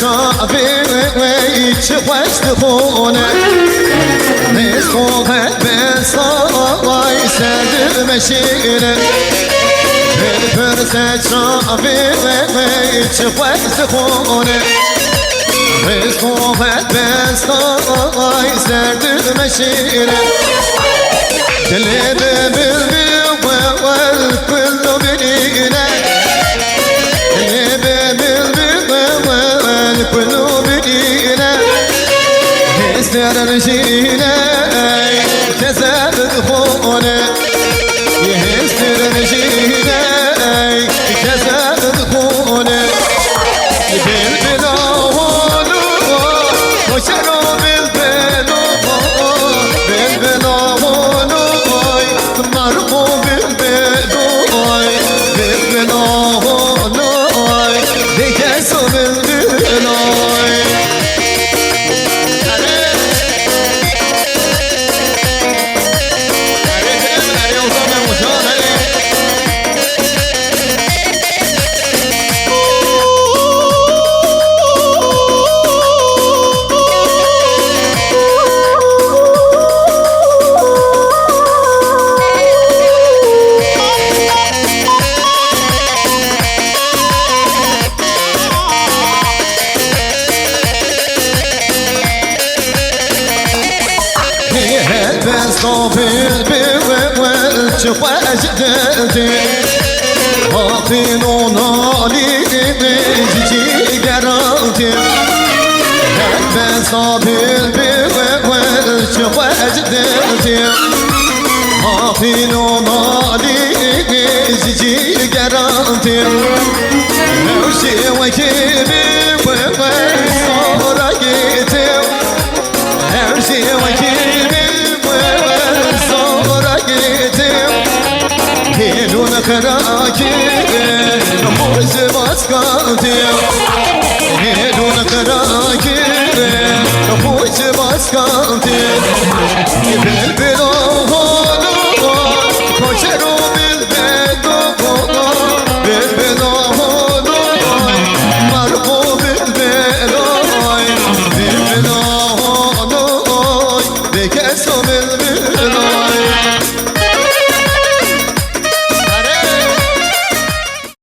شافي تشوش تخونه نسخوها بصاي سد مشينا الفرسة شافي تشوش تخونه نسخوها بصاي سد مشينا تلد بالبيض والكل بنينا القلوب دينا يستر رجينا كذاب دخونا يستر رجينا كذاب دخونا بالبلون وشروا بالبلون بالبلون مرمو بالبلون بالبلون بكسو بالبلون شواج دلتي هاطينو نالي جيجي قرالتي بصابي البيوال شواج دلتي هاطينو نالي جيجي قرالتي نوشي وكيبي ووال صوريتي نوشي وكيبي ووال صوريتي هيلون خراكي موز باسكالتي هيلون خراكي موز باسكالتي بالبلو